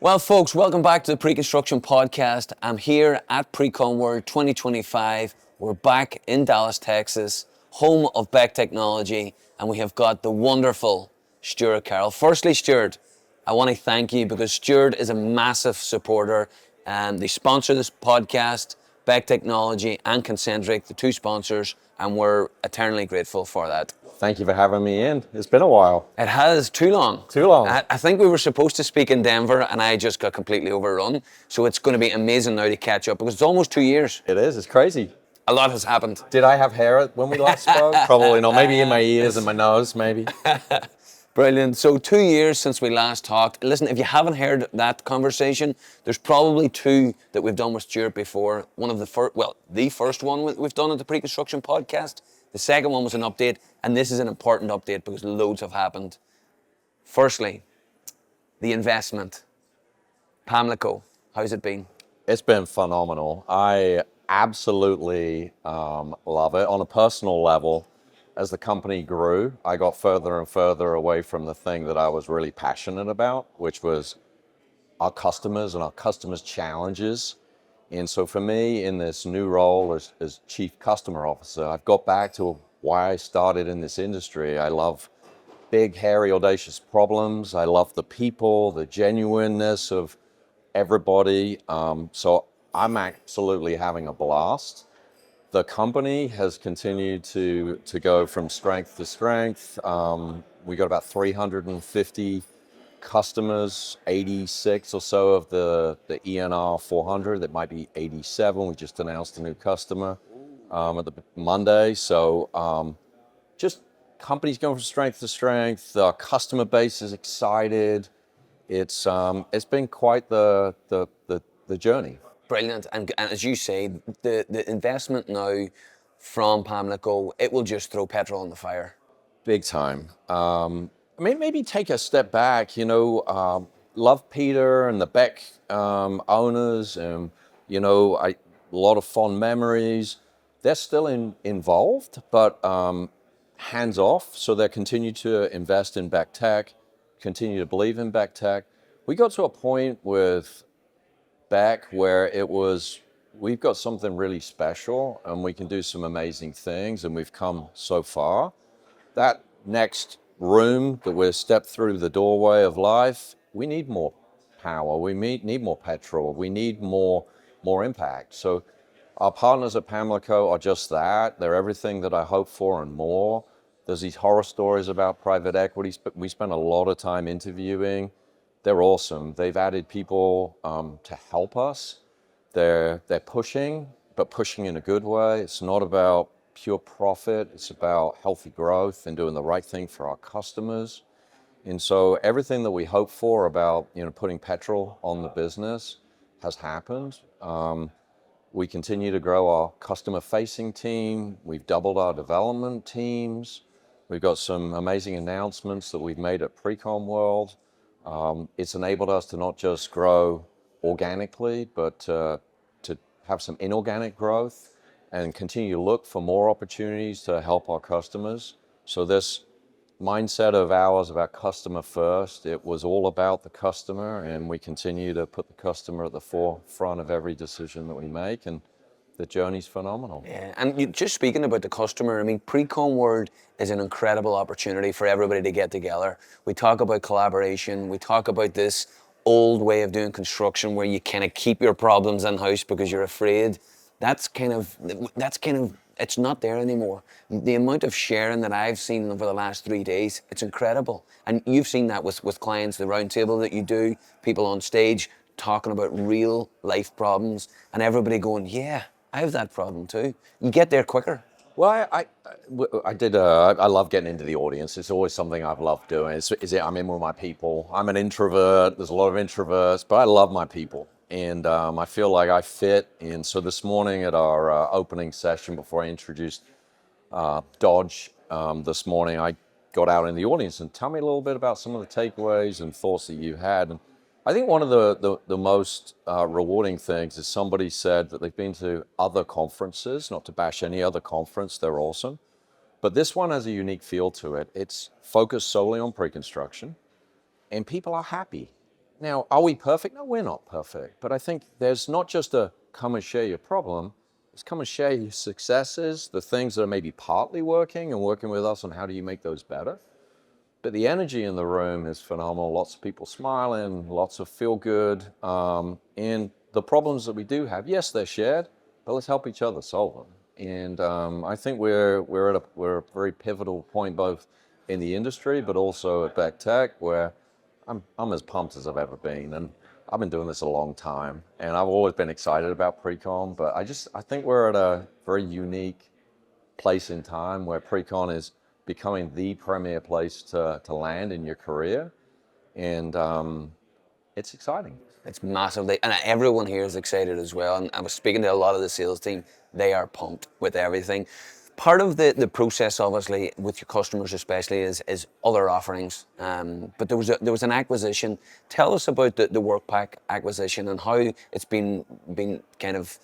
Well, folks, welcome back to the Preconstruction Podcast. I'm here at Precon World 2025. We're back in Dallas, Texas, home of Beck Technology, and we have got the wonderful Stewart Carroll. Firstly, Stewart, I want to thank you because Stewart is a massive supporter, and they sponsor this podcast, Beck Technology and Concentric, the two sponsors, and we're eternally grateful for that. Thank you for having me in. It's been a while. It has too long. Too long. I think we were supposed to speak in Denver and I just got completely overrun. So it's going to be amazing now to catch up because it's almost 2 years. It is. It's crazy. A lot has happened. Did I have hair when we last spoke? Probably not. Maybe in my ears and my nose, maybe. Brilliant. So 2 years since we last talked. Listen, if you haven't heard that conversation, there's probably two that we've done with Stewart before. One of the first, the first one we've done at the Preconstruction Podcast. The second one was an update, and this is an important update because loads have happened. Firstly, the investment. Pamlico, how's it been? It's been phenomenal. I absolutely love it. On a personal level, as the company grew, I got further and further away from the thing that I was really passionate about, which was our customers and our customers' challenges. And so for me, in this new role as Chief Customer Officer, I've got back to why I started in this industry. I love big, hairy, audacious problems. I love the people, the genuineness of everybody. So I'm absolutely having a blast. The company has continued to go from strength to strength. We got about 350 customers, 86 or so of the ENR 400. That might be 87. We just announced a new customer at the Monday. So just companies going from strength to strength. Our customer base is excited. It's been quite the journey. Brilliant. And as you say, the investment now from Pamlico, it will just throw petrol on the fire. Big time. Maybe take a step back, love Peter and the Beck owners, and, a lot of fond memories. They're still involved, but hands off. So they continue to invest in Beck Tech, continue to believe in Beck Tech. We got to a point with Beck where we've got something really special and we can do some amazing things, and we've come so far. That next room that we're stepped through the doorway of life, we need more power, we need more petrol, we need more impact. So our partners at Pamlico are just that. They're everything that I hope for and more. There's these horror stories about private equities, but we spend a lot of time interviewing. They're awesome. They've added people to help us. They're pushing, but pushing in a good way. It's not about pure profit. It's about healthy growth and doing the right thing for our customers. And so everything that we hope for about putting petrol on the business has happened. We continue to grow our customer-facing team. We've doubled our development teams. We've got some amazing announcements that we've made at Precon World. It's enabled us to not just grow organically, but to have some inorganic growth and continue to look for more opportunities to help our customers. So this mindset of ours about customer first, it was all about the customer, and we continue to put the customer at the forefront of every decision that we make, and the journey's phenomenal. Yeah, and just speaking about the customer, Precon World is an incredible opportunity for everybody to get together. We talk about collaboration, we talk about this old way of doing construction where you kind of keep your problems in-house because you're afraid. That's kind of, it's not there anymore. The amount of sharing that I've seen over the last 3 days, it's incredible. And you've seen that with clients, the roundtable that you do, people on stage talking about real life problems, and everybody going, yeah, I have that problem too. You get there quicker. Well, I love getting into the audience. It's always something I've loved doing. I'm in with my people. I'm an introvert. There's a lot of introverts, but I love my people. And I feel like I fit. And so this morning at our opening session, before I introduced Dodge this morning, I got out in the audience and tell me a little bit about some of the takeaways and thoughts that you had. And I think one of the most rewarding things is somebody said that they've been to other conferences, not to bash any other conference, they're awesome. But this one has a unique feel to it. It's focused solely on pre-construction, and people are happy. Now, are we perfect? No, we're not perfect. But I think there's not just a come and share your problem, it's come and share your successes, the things that are maybe partly working and working with us on how do you make those better. But the energy in the room is phenomenal. Lots of people smiling, lots of feel good. And the problems that we do have, yes, they're shared, but let's help each other solve them. And I think we're at a very pivotal point, both in the industry, but also at Beck Tech, where I'm as pumped as I've ever been. And I've been doing this a long time, and I've always been excited about Precon, but I think we're at a very unique place in time where Precon is becoming the premier place to land in your career. And it's exciting. It's massively, and everyone here is excited as well. And I was speaking to a lot of the sales team; they are pumped with everything. Part of the process, obviously, with your customers especially, is other offerings. But there was an acquisition. Tell us about the Workpack acquisition and how it's been kind of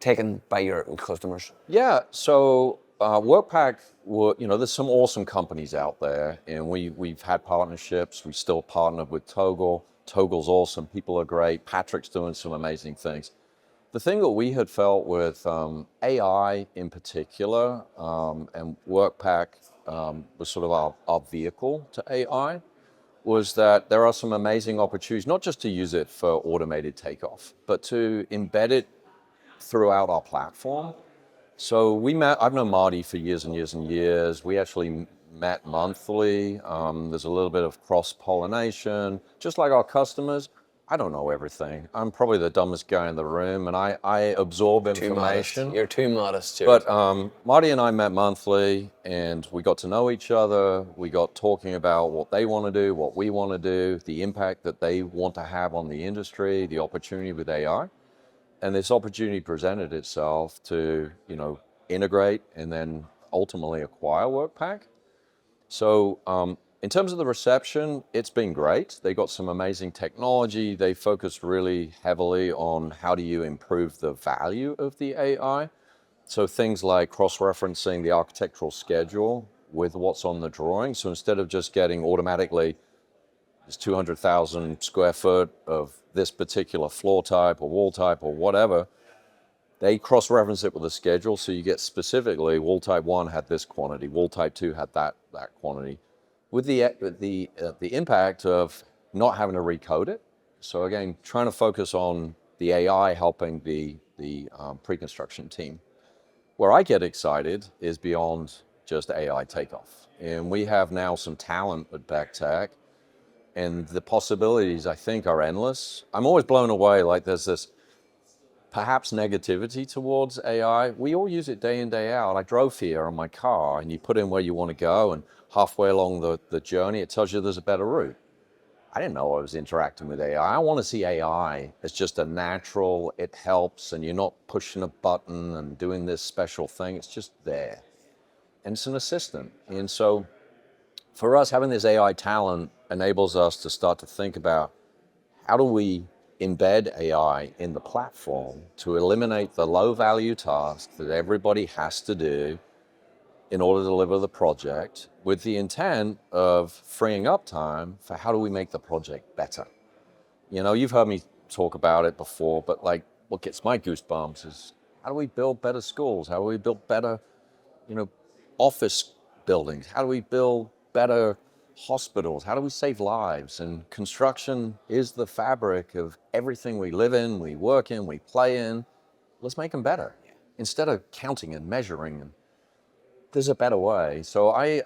taken by your customers. Yeah, so Workpack, there's some awesome companies out there, and we've had partnerships. We still partner with Toggle. Toggle's awesome. People are great. Patrick's doing some amazing things. The thing that we had felt with AI in particular, and Workpack was sort of our vehicle to AI, was that there are some amazing opportunities, not just to use it for automated takeoff, but to embed it throughout our platform. So I've known Marty for years and years and years. We actually met monthly. There's a little bit of cross-pollination. Just like our customers, I don't know everything. I'm probably the dumbest guy in the room, and I absorb information. You're too modest, Stewart. But Marty and I met monthly, and we got to know each other. We got talking about what they want to do, what we want to do, the impact that they want to have on the industry, the opportunity with AI. And this opportunity presented itself to, integrate and then ultimately acquire Workpack. So in terms of the reception, it's been great. They got some amazing technology. They focused really heavily on how do you improve the value of the AI. So things like cross-referencing the architectural schedule with what's on the drawing. So instead of just getting automatically there's 200,000 square foot of this particular floor type or wall type or whatever, they cross-reference it with a schedule, so you get specifically wall type 1 had this quantity, wall type 2 had that quantity, with the impact of not having to recode it. So again, trying to focus on the AI helping the pre-construction team. Where I get excited is beyond just AI takeoff. And we have now some talent at Beck Tech, and the possibilities, I think, are endless. I'm always blown away, like there's this perhaps negativity towards AI. We all use it day in, day out. I drove here on my car, and you put in where you want to go, and halfway along the journey, it tells you there's a better route. I didn't know I was interacting with AI. I want to see AI as just a natural, it helps, and you're not pushing a button and doing this special thing. It's just there. And it's an assistant. And so for us, having this AI talent enables us to start to think about how do we embed AI in the platform to eliminate the low value tasks that everybody has to do in order to deliver the project, with the intent of freeing up time for how do we make the project better. You've heard me talk about it before, but like what gets my goosebumps is how do we build better schools? How do we build better, office buildings? How do we build better hospitals? How do we save lives? And construction is the fabric of everything we live in, we work in, we play in. Let's make them better. Instead of counting and measuring, there's a better way. So I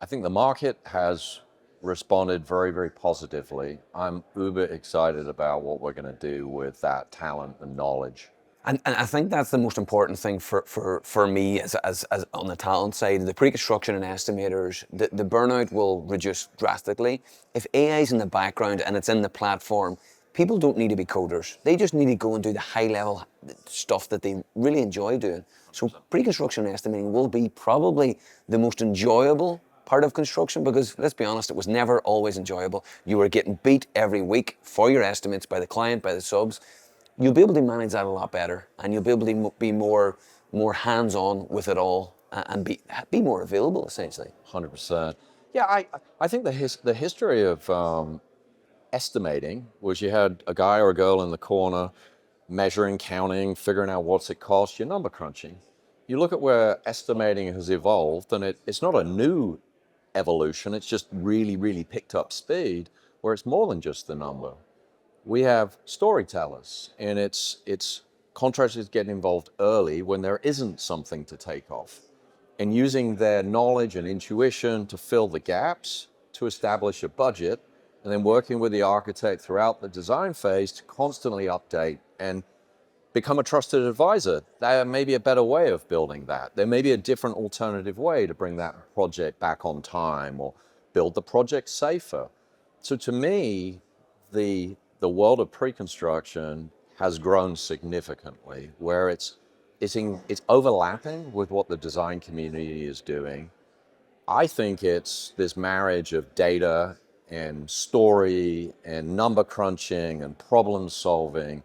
think the market has responded very, very positively. I'm uber excited about what we're going to do with that talent and knowledge. And I think that's the most important thing for me as on the talent side. The pre-construction and estimators, the burnout will reduce drastically. If AI is in the background and it's in the platform, people don't need to be coders. They just need to go and do the high level stuff that they really enjoy doing. So pre-construction and estimating will be probably the most enjoyable part of construction, because let's be honest, it was never always enjoyable. You were getting beat every week for your estimates by the client, by the subs. You'll be able to manage that a lot better, and you'll be able to be more hands-on with it all, and be more available, essentially. 100%. Yeah, I think the history of estimating was you had a guy or a girl in the corner measuring, counting, figuring out what's it cost, your number crunching. You look at where estimating has evolved, and it's not a new evolution, it's just really, really picked up speed, where it's more than just the number. We have storytellers, and it's contractors getting involved early when there isn't something to take off, and using their knowledge and intuition to fill the gaps, to establish a budget, and then working with the architect throughout the design phase to constantly update and become a trusted advisor. There may be a better way of building that. There may be a different alternative way to bring that project back on time or build the project safer. So to me, the world of pre-construction has grown significantly, where it's overlapping with what the design community is doing. I think it's this marriage of data and story and number crunching and problem solving.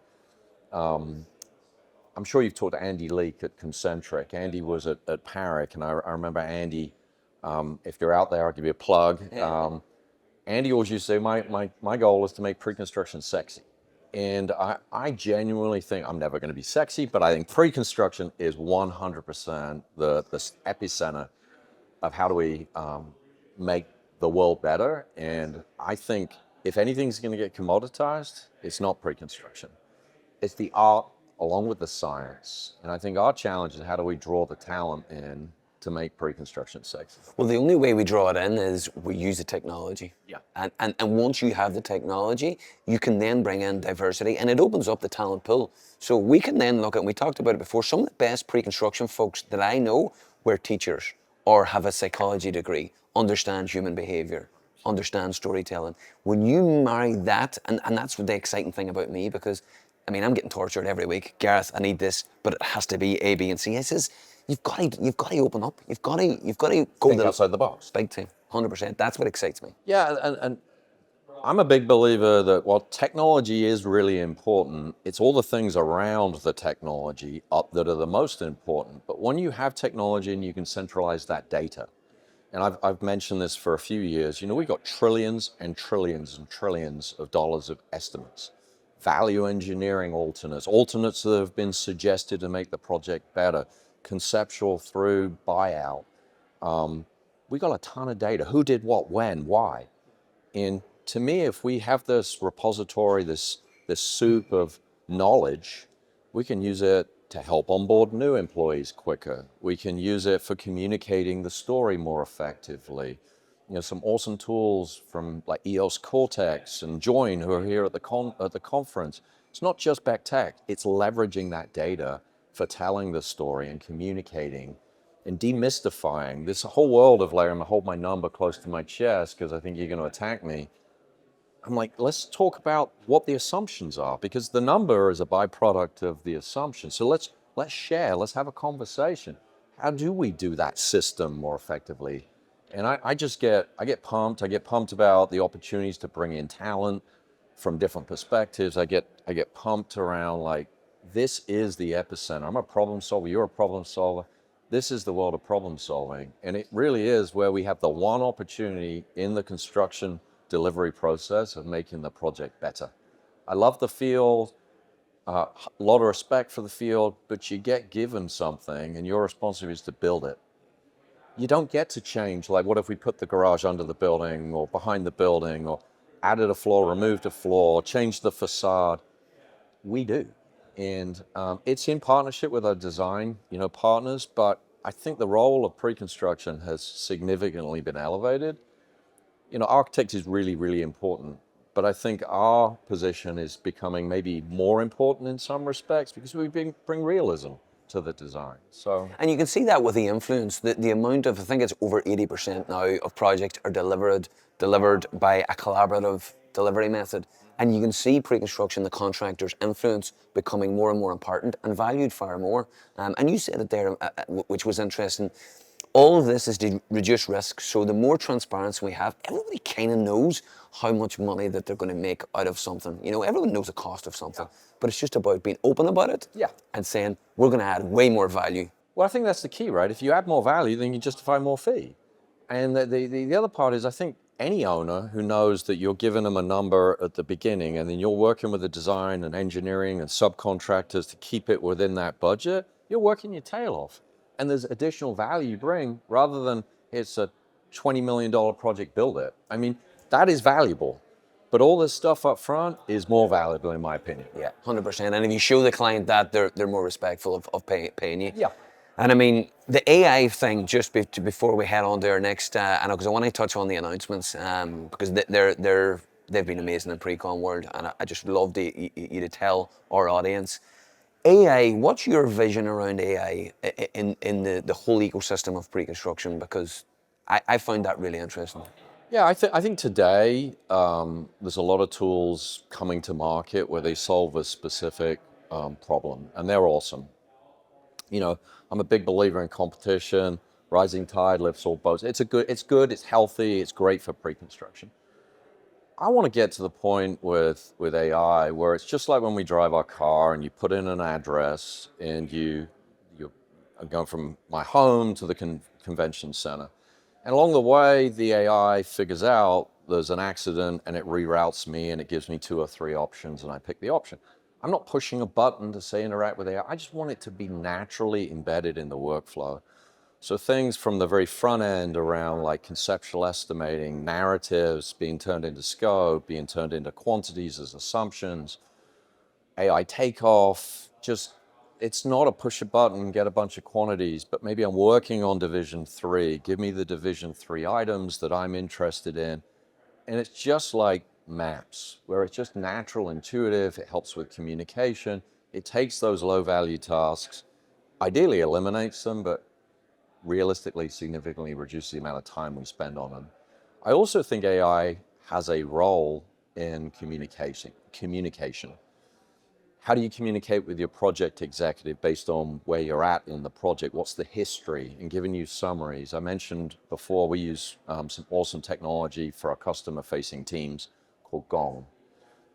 I'm sure you've talked to Andy Leake at Concentric. Andy was at Parrick, and I remember Andy, if you're out there, I'll give you a plug. Andy always used to say, my goal is to make pre-construction sexy. And I genuinely think, I'm never going to be sexy, but I think pre-construction is 100% the epicenter of how do we make the world better. And I think if anything's going to get commoditized, it's not pre-construction. It's the art along with the science. And I think our challenge is how do we draw the talent in to make pre-construction sexy? Well, the only way we draw it in is we use the technology. Yeah. And once you have the technology, you can then bring in diversity, and it opens up the talent pool. So we can then look at, and we talked about it before, some of the best pre-construction folks that I know were teachers or have a psychology degree, understand human behavior, understand storytelling. When you marry that, and that's the exciting thing about me, because I mean, I'm getting tortured every week. Gareth, I need this, but it has to be A, B, and C. I says, you've got to open up. You've got to go Think outside the box. Big time, 100%. That's what excites me. Yeah, and I'm a big believer that while technology is really important, it's all the things around the technology that are the most important. But when you have technology and you can centralize that data, and I've mentioned this for a few years, you know, we've got trillions and trillions and trillions of dollars of estimates. Value engineering alternates that have been suggested to make the project better, conceptual through buyout. We got a ton of data. Who did what, when, why? And to me, if we have this repository, this soup of knowledge, we can use it to help onboard new employees quicker. We can use it for communicating the story more effectively. You know, some awesome tools from like EOS Cortex and Join, who are here at the conference. It's not just Beck Tech, it's leveraging that data for telling the story and communicating and demystifying this whole world of, like, I'm gonna hold my number close to my chest because I think you're gonna attack me. I'm like, let's talk about what the assumptions are, because the number is a byproduct of the assumption. So let's share, let's have a conversation. How do we do that system more effectively? And I get pumped about the opportunities to bring in talent from different perspectives. I get pumped around, like, this is the epicenter. I'm a problem solver, you're a problem solver. This is the world of problem solving. And it really is where we have the one opportunity in the construction delivery process of making the project better. I love the field, a lot of respect for the field, but you get given something and your responsibility is to build it. You don't get to change, like, what if we put the garage under the building or behind the building or added a floor, removed a floor, changed the facade? We do. And it's in partnership with our design, partners, but I think the role of pre-construction has significantly been elevated. Architects is really, really important, but I think our position is becoming maybe more important in some respects because we bring realism to the design. And you can see that with the influence, the amount of, I think it's over 80% now of projects are delivered by a collaborative delivery method. And you can see pre-construction, the contractor's influence becoming more and more important and valued far more. And you said it there, which was interesting. All of this is to reduce risk. So the more transparency we have, everybody kind of knows how much money that they're going to make out of something. Everyone knows the cost of something, but it's just about being open about it and saying, we're going to add way more value. Well, I think that's the key, right? If you add more value, then you justify more fee. And the other part is, I think any owner who knows that you're giving them a number at the beginning and then you're working with the design and engineering and subcontractors to keep it within that budget, you're working your tail off. And there's additional value you bring rather than it's a $20 million project, build it. I mean, that is valuable. But all this stuff up front is more valuable in my opinion. Yeah, 100%. And if you show the client that, they're more respectful of paying you. Yeah. And I mean, the AI thing, just before we head on to our next, because I want to touch on the announcements, because they've been amazing in Precon World, and I just love you to tell our audience. AI, what's your vision around AI in the whole ecosystem of pre-construction? Because I found that really interesting. Yeah, I think today there's a lot of tools coming to market where they solve a specific problem, and they're awesome. You know, I'm a big believer in competition. Rising tide lifts all boats. It's good, it's healthy, it's great for pre-construction. I want to get to the point with AI where it's just like when we drive our car and you put in an address and you're going from my home to the convention center. And along the way, the AI figures out there's an accident and it reroutes me and it gives me 2 or 3 options and I pick the option. I'm not pushing a button to say interact with AI. I just want it to be naturally embedded in the workflow. So things from the very front end around like conceptual estimating, narratives being turned into scope, being turned into quantities as assumptions, AI takeoff, just it's not a push a button, get a bunch of quantities, but maybe I'm working on division 3. Give me the division 3 items that I'm interested in. And it's just like maps, where it's just natural, intuitive, it helps with communication. It takes those low value tasks, ideally eliminates them, but realistically significantly reduces the amount of time we spend on them. I also think AI has a role in communication. How do you communicate with your project executive based on where you're at in the project? What's the history? And giving you summaries. I mentioned before we use some awesome technology for our customer-facing teams called Gong,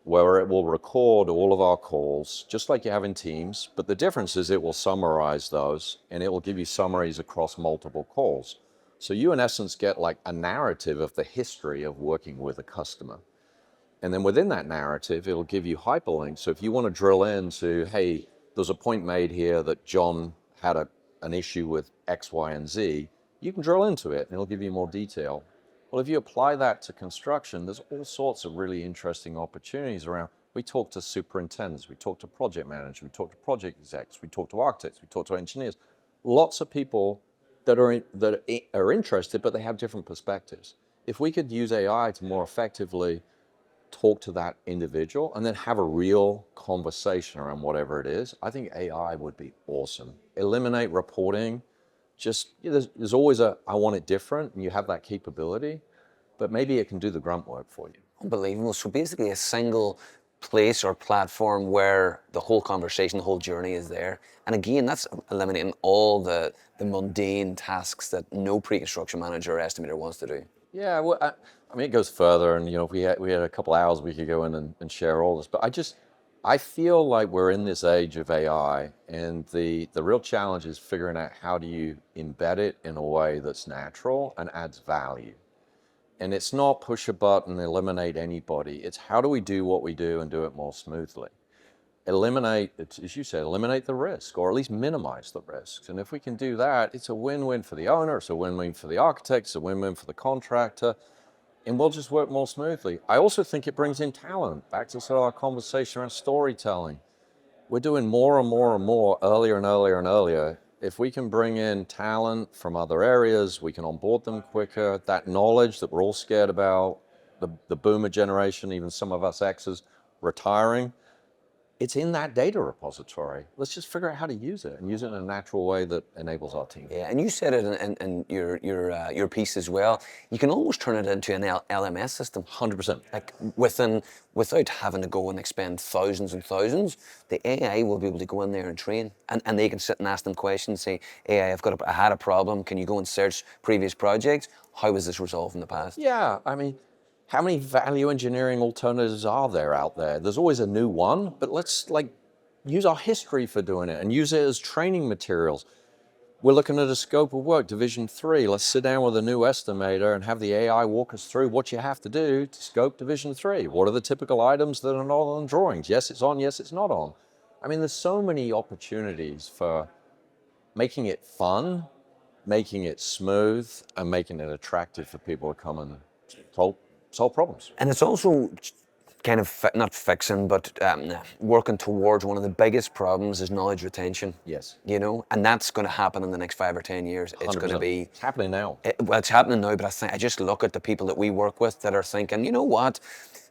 where it will record all of our calls, just like you have in Teams, but the difference is it will summarize those and it will give you summaries across multiple calls. So you in essence get like a narrative of the history of working with a customer. And then within that narrative, it'll give you hyperlinks. So if you want to drill into, hey, there's a point made here that John had an issue with X, Y, and Z, you can drill into it and it'll give you more detail. Well, if you apply that to construction, there's all sorts of really interesting opportunities around. We talk to superintendents, we talk to project managers, we talk to project execs, we talk to architects, we talk to engineers. Lots of people that are interested, but they have different perspectives. If we could use AI to more effectively talk to that individual and then have a real conversation around whatever it is, I think AI would be awesome. Eliminate reporting. Just, there's always I want it different, and you have that capability, but maybe it can do the grunt work for you. Unbelievable. So basically a single place or platform where the whole conversation, the whole journey is there. And again, that's eliminating all the mundane tasks that no pre-construction manager or estimator wants to do. Yeah, well, I mean, it goes further, and if we had a couple hours, we could go in and share all this. But I feel like we're in this age of AI, and the real challenge is figuring out how do you embed it in a way that's natural and adds value. And it's not push a button, eliminate anybody. It's how do we do what we do and do it more smoothly. Eliminate, as you said, eliminate the risk, or at least minimize the risks. And if we can do that, it's a win-win for the owner, it's a win-win for the architect, it's a win-win for the contractor, and we'll just work more smoothly. I also think it brings in talent. Back to sort of our conversation around storytelling. We're doing more and more and more earlier and earlier and earlier. If we can bring in talent from other areas, we can onboard them quicker. That knowledge that we're all scared about, the boomer generation, even some of us X's retiring, it's in that data repository. Let's just figure out how to use it and use it in a natural way that enables our team. Yeah, and you said it in your piece as well. You can almost turn it into an LMS system. 100%. Like without having to go and expend thousands and thousands, the AI will be able to go in there and train, and they can sit and ask them questions. Say, AI, I had a problem. Can you go and search previous projects? How was this resolved in the past? Yeah, I mean, how many value engineering alternatives are there out there? There's always a new one, but let's use our history for doing it and use it as training materials. We're looking at a scope of work, Division 3. Let's sit down with a new estimator and have the AI walk us through what you have to do to scope Division 3. What are the typical items that are not on drawings? Yes, it's on, yes, it's not on. I mean, there's so many opportunities for making it fun, making it smooth, and making it attractive for people to come and solve problems. And it's also kind of not fixing, but working towards one of the biggest problems is knowledge retention. Yes. You know, and that's going to happen in the next 5 or 10 years. It's going to 100%. be. It's happening now. Well, it's happening now, but I just look at the people that we work with that are thinking, you know what,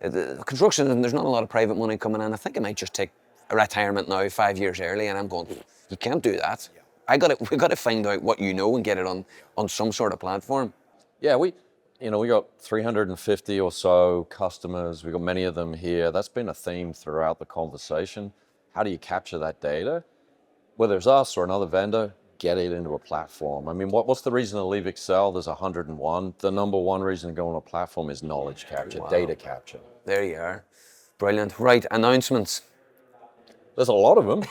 the construction, there's not a lot of private money coming in. I think I might just take a retirement now 5 years early, and I'm going, you can't do that. We got to find out what you know and get it on some sort of platform. Yeah, we got 350 or so customers. We got many of them here. That's been a theme throughout the conversation. How do you capture that data? Whether it's us or another vendor, get it into a platform. I mean, what's the reason to leave Excel? There's 101. The number one reason to go on a platform is knowledge capture, data capture. There you are. Brilliant. Right, announcements. There's a lot of them.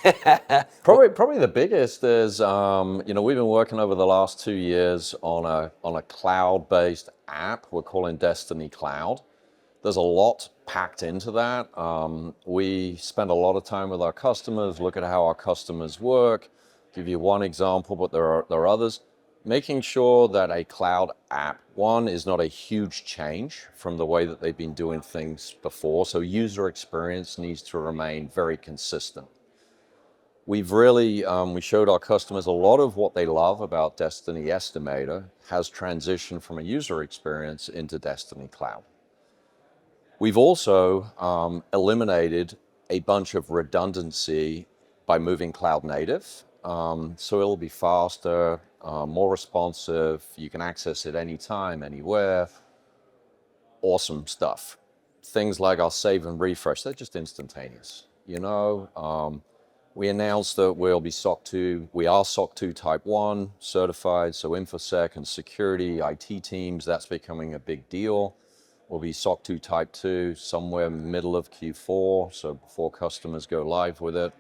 Probably the biggest is, we've been working over the last 2 years on a cloud-based app we're calling Destiny Cloud. There's a lot packed into that. We spend a lot of time with our customers, look at how our customers work. Give you one example, but there are others. Making sure that a cloud app, one, is not a huge change from the way that they've been doing things before. So user experience needs to remain very consistent. We've really, we showed our customers a lot of what they love about Destiny Estimator has transitioned from a user experience into Destiny Cloud. We've also eliminated a bunch of redundancy by moving cloud native. So it'll be faster, more responsive. You can access it anytime, anywhere. Awesome stuff. Things like our save and refresh, they're just instantaneous. We announced that we are SOC 2 Type 1 certified, so InfoSec and security, IT teams, that's becoming a big deal. We'll be SOC 2 Type 2 somewhere middle of Q4, so before customers go live with it.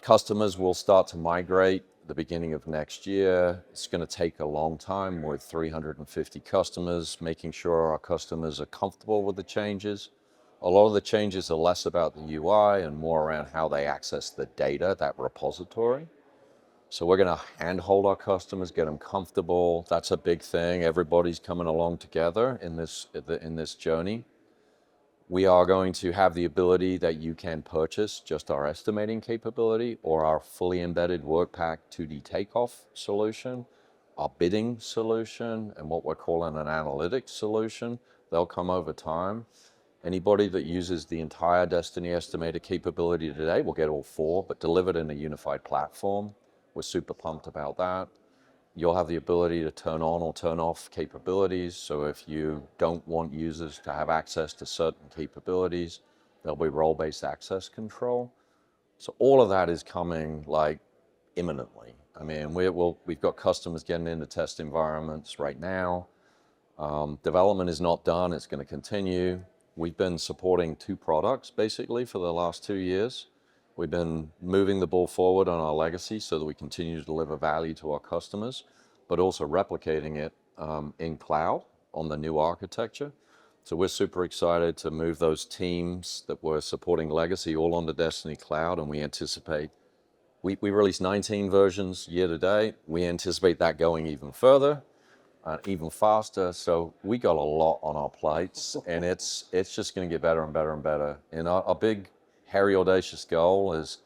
Customers will start to migrate the beginning of next year. It's going to take a long time with 350 customers, making sure our customers are comfortable with the changes. A lot of the changes are less about the UI and more around how they access the data, that repository. So we're going to handhold our customers, get them comfortable. That's a big thing. Everybody's coming along together in this journey. We are going to have the ability that you can purchase just our estimating capability or our fully embedded Workpack 2D takeoff solution, our bidding solution, and what we're calling an analytics solution. They'll come over time. Anybody that uses the entire Destiny Estimator capability today will get all four, but delivered in a unified platform. We're super pumped about that. You'll have the ability to turn on or turn off capabilities. So if you don't want users to have access to certain capabilities, there'll be role-based access control. So all of that is coming like imminently. I mean, we've got customers getting into test environments right now. Development is not done, it's going to continue. We've been supporting 2 products basically for the last 2 years. We've been moving the ball forward on our legacy so that we continue to deliver value to our customers, but also replicating it in cloud on the new architecture. So we're super excited to move those teams that were supporting legacy all onto Destiny Cloud, and we anticipate, we released 19 versions year to date. We anticipate that going even further, even faster. So we got a lot on our plates, and it's just going to get better and better and better. And our big, hairy, audacious goal is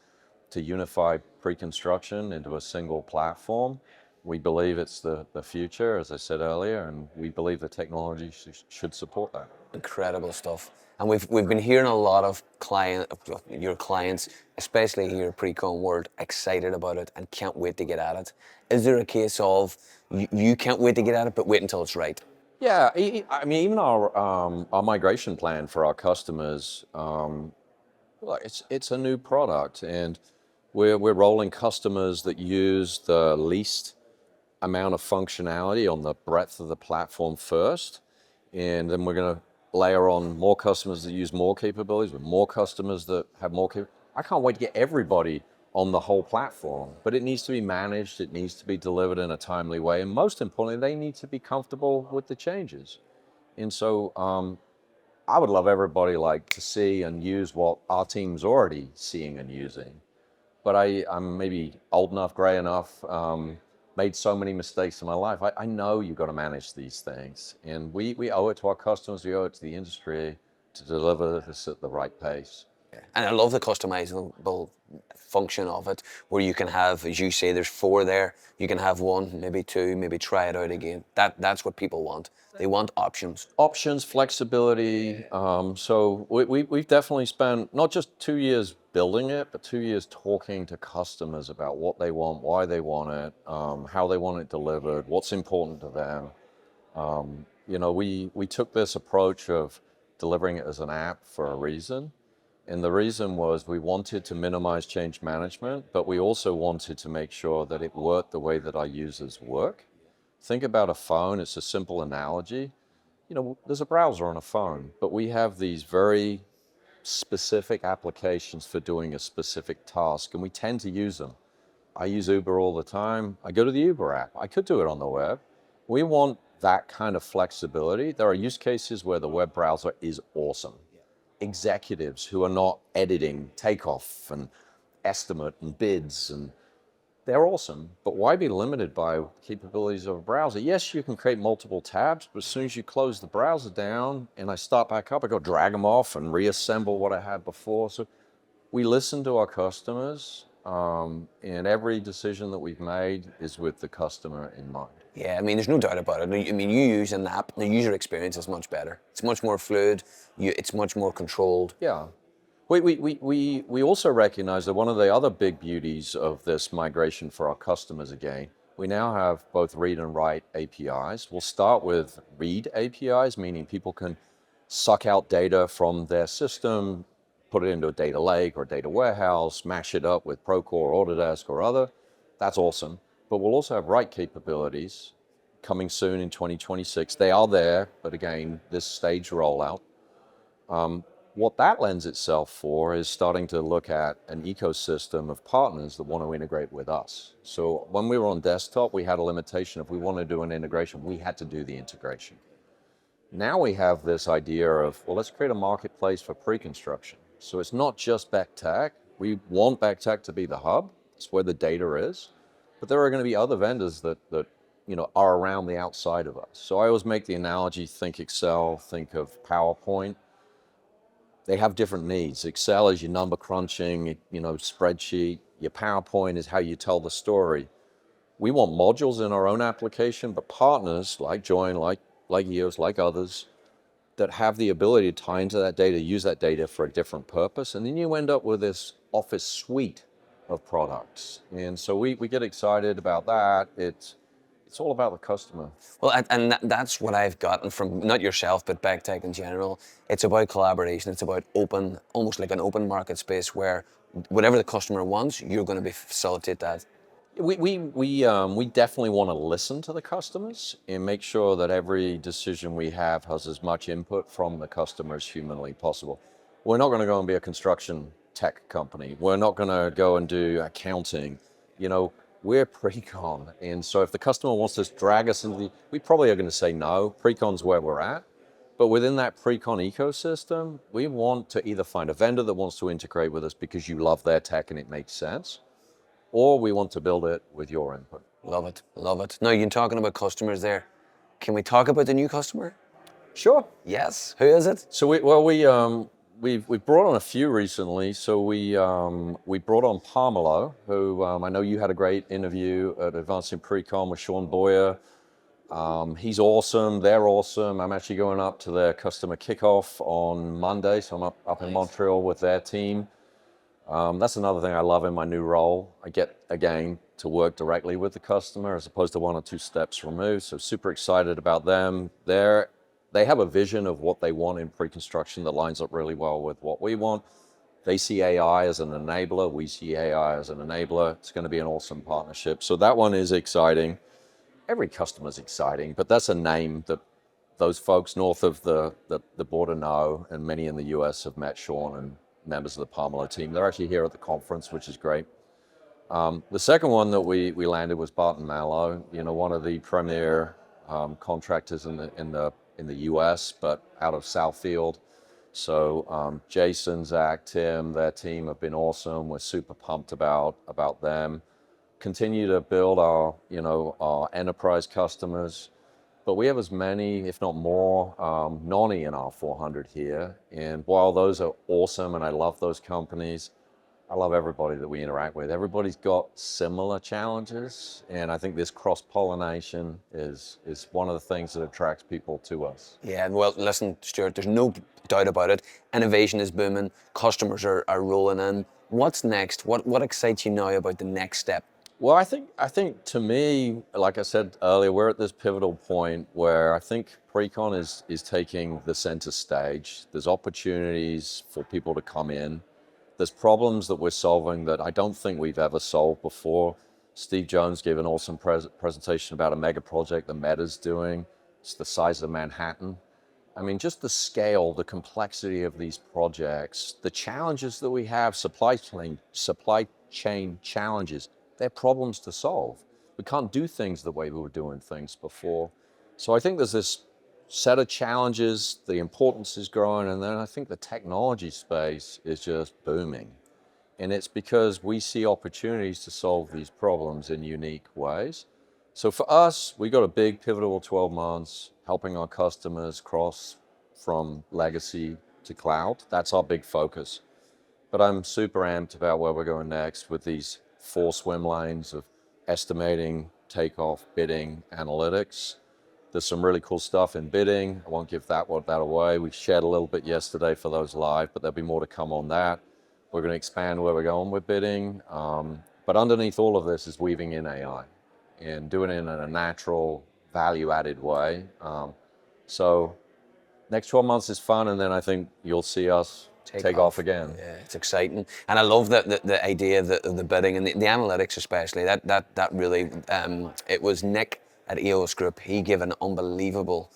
to unify pre-construction into a single platform. We believe it's the future, as I said earlier, and we believe the technology should support that. Incredible stuff. And we've been hearing a lot of your clients, especially here at Precon World, excited about it and can't wait to get at it. Is there a case of you can't wait to get at it, but wait until it's right? Yeah, I mean, even our migration plan for our customers, it's a new product, and we're rolling customers that use the least amount of functionality on the breadth of the platform first, and then we're going to layer on more customers that use more capabilities with more customers that have more capabilities. I can't wait to get everybody on the whole platform, but it needs to be managed, it needs to be delivered in a timely way, and most importantly, they need to be comfortable with the changes. And so I would love everybody like to see and use what our team's already seeing and using. But I'm maybe old enough, gray enough, made so many mistakes in my life. I know you've got to manage these things. And we owe it to our customers, we owe it to the industry to deliver this at the right pace. And I love the customizable function of it, where you can have, as you say, there's 4 there. You can have 1, maybe 2, maybe try it out again. That's what people want. They want options. Options, flexibility. So we've definitely spent not just 2 years building it, but 2 years talking to customers about what they want, why they want it, how they want it delivered, what's important to them. We took this approach of delivering it as an app for a reason. And the reason was we wanted to minimize change management, but we also wanted to make sure that it worked the way that our users work. Think about a phone, it's a simple analogy. There's a browser on a phone, but we have these very specific applications for doing a specific task, and we tend to use them. I use Uber all the time. I go to the Uber app. I could do it on the web. We want that kind of flexibility. There are use cases where the web browser is awesome. Executives who are not editing takeoff and estimate and bids, and they're awesome, but why be limited by capabilities of a browser? Yes, you can create multiple tabs, but as soon as you close the browser down and I start back up, I go drag them off and reassemble what I had before. So we listen to our customers, and every decision that we've made is with the customer in mind. Yeah, I mean, there's no doubt about it. I mean, you use an app, the user experience is much better. It's much more fluid. It's much more controlled. Yeah. We also recognize that one of the other big beauties of this migration for our customers, again, we now have both read and write APIs. We'll start with read APIs, meaning people can suck out data from their system, put it into a data lake or a data warehouse, mash it up with Procore, Autodesk, or other. That's awesome. But we'll also have write capabilities coming soon in 2026. They are there, but again, this stage rollout. What that lends itself for is starting to look at an ecosystem of partners that want to integrate with us. So when we were on desktop, we had a limitation. If we want to do an integration, we had to do the integration. Now we have this idea of, well, let's create a marketplace for pre-construction. So it's not just Beck Tech. We want Beck Tech to be the hub. It's where the data is. But there are going to be other vendors that are around the outside of us. So I always make the analogy, think Excel, think of PowerPoint. They have different needs. Excel is your number crunching, spreadsheet. Your PowerPoint is how you tell the story. We want modules in our own application, but partners like Join, like EOS, like others, that have the ability to tie into that data, use that data for a different purpose, and then you end up with this Office suite of products. And so we get excited about that. It's all about the customer. Well, and that's what I've gotten from, not yourself, but Beck Tech in general. It's about collaboration. It's about open, almost like an open market space where whatever the customer wants, you're going to facilitate that. We definitely want to listen to the customers and make sure that every decision we have has as much input from the customer as humanly possible. We're not going to go and be a construction tech company. We're not going to go and do accounting. We're Precon, and so if the customer wants to drag us into we probably are going to say no. Precon's where we're at, but within that Precon ecosystem, we want to either find a vendor that wants to integrate with us because you love their tech and it makes sense, or we want to build it with your input. Love it, love it. Now, you're talking about customers there. Can we talk about the new customer? Sure. Yes. Who is it? So we've brought on a few recently. So we brought on Pamlico, who I know you had a great interview at Advancing Precon with Sean Boyer. He's awesome. They're awesome. I'm actually going up to their customer kickoff on Monday, so I'm up in Montreal with their team. That's another thing I love in my new role. I get, again, to work directly with the customer as opposed to 1 or 2 steps removed. So super excited about them. They have a vision of what they want in pre-construction that lines up really well with what we want. They see AI as an enabler. We see AI as an enabler. It's going to be an awesome partnership. So that one is exciting. Every customer is exciting, but that's a name that those folks north of the border know, and many in the US have met Sean and members of the Pamlico team. They're actually here at the conference, which is great. The second one that we landed was Barton Mallow, one of the premier contractors in the U.S., but out of Southfield. So Jason, Zach, Tim, their team have been awesome. We're super pumped about them. Continue to build our enterprise customers, but we have as many, if not more, non-E in our 400 here. And while those are awesome, and I love those companies, I love everybody that we interact with. Everybody's got similar challenges, and I think this cross-pollination is one of the things that attracts people to us. Yeah, well, listen, Stewart, there's no doubt about it. Innovation is booming. Customers are rolling in. What's next? What excites you now about the next step? Well, I think to me, like I said earlier, we're at this pivotal point where I think Precon is taking the center stage. There's opportunities for people to come in. There's problems that we're solving that I don't think we've ever solved before. Steve Jones gave an awesome presentation about a mega project that Meta's doing. It's the size of Manhattan. I mean, just the scale, the complexity of these projects, the challenges that we have, supply chain challenges, they're problems to solve. We can't do things the way we were doing things before. So I think there's this set of challenges, the importance is growing, and then I think the technology space is just booming. And it's because we see opportunities to solve these problems in unique ways. So for us, we got a big pivotal 12 months helping our customers cross from legacy to cloud. That's our big focus. But I'm super amped about where we're going next with these 4 swim lanes of estimating, takeoff, bidding, analytics. There's some really cool stuff in bidding. I won't give that away. We shared a little bit yesterday for those live, but there'll be more to come on that. We're going to expand where we're going with bidding. But underneath all of this is weaving in AI and doing it in a natural, value-added way. So next 12 months is fun, and then I think you'll see us take off again. Yeah, it's exciting, and I love the idea of the bidding and the analytics, especially. That really, it was Nick at EOS Group. He gave an unbelievable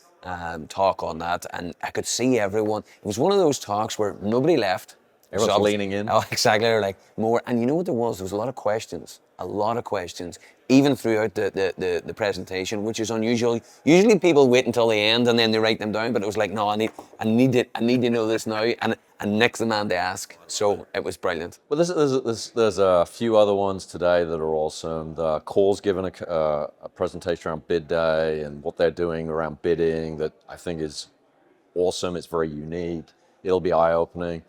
talk on that, and I could see everyone. It was one of those talks where nobody left. Everyone's leaning in. Oh, exactly. They're like more, and you know what there was? There was a lot of questions, even throughout the presentation, which is unusual. Usually people wait until the end and then they write them down, but it was like, no, I need to know this now, and Nick's the man to ask. So it was brilliant. Well, there's a few other ones today that are awesome. The Core's given a presentation around bid day and what they're doing around bidding that I think is awesome. It's very unique. It'll be eye-opening.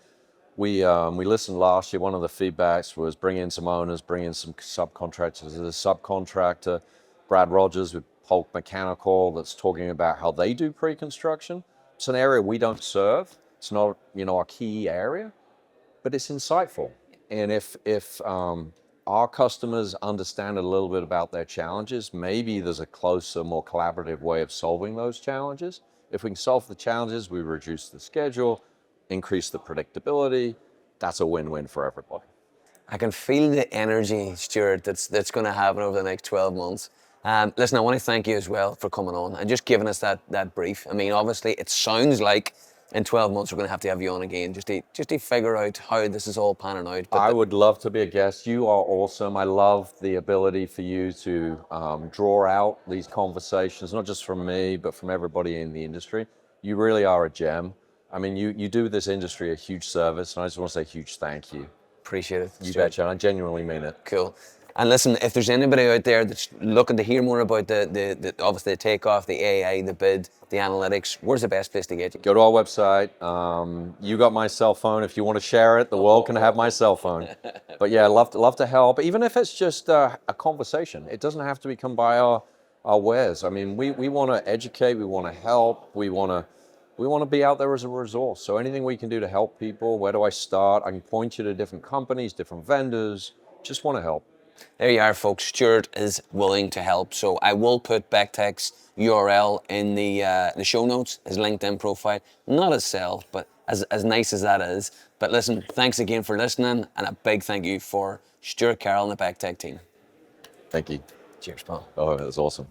We listened last year. One of the feedbacks was bring in some owners, bring in some subcontractors. There's a subcontractor, Brad Rogers with Polk Mechanical, that's talking about how they do pre-construction. It's an area we don't serve. It's not, our key area, but it's insightful. And if our customers understand a little bit about their challenges, maybe there's a closer, more collaborative way of solving those challenges. If we can solve the challenges, we reduce the schedule, increase the predictability. That's a win-win for everybody. I can feel the energy, Stewart, that's going to happen over the next 12 months. Listen, I want to thank you as well for coming on and just giving us that brief. I mean, obviously, it sounds like in 12 months we're going to have you on again just to figure out how this is all panning out. But I would love to be a guest. You are awesome. I love the ability for you to draw out these conversations, not just from me, but from everybody in the industry. You really are a gem. I mean, you do this industry a huge service, and I just want to say a huge thank you. Appreciate it. You betcha, and I genuinely mean it. Cool. And listen, if there's anybody out there that's looking to hear more about the obviously the takeoff, the AI, the bid, the analytics, where's the best place to get you? Go to our website. You got my cell phone. If you want to share it, the world can have my cell phone. But yeah, love to help. Even if it's just a conversation, it doesn't have to become by our wares. I mean, we want to educate. We want to help. We want to be out there as a resource. So anything we can do to help people, where do I start? I can point you to different companies, different vendors. Just want to help. There you are, folks. Stewart is willing to help. So I will put Beck Tech's URL in the show notes, his LinkedIn profile. Not as self, but as nice as that is. But listen, thanks again for listening, and a big thank you for Stewart Carroll and the Beck Tech team. Thank you. Cheers, Paul. Oh, that's awesome.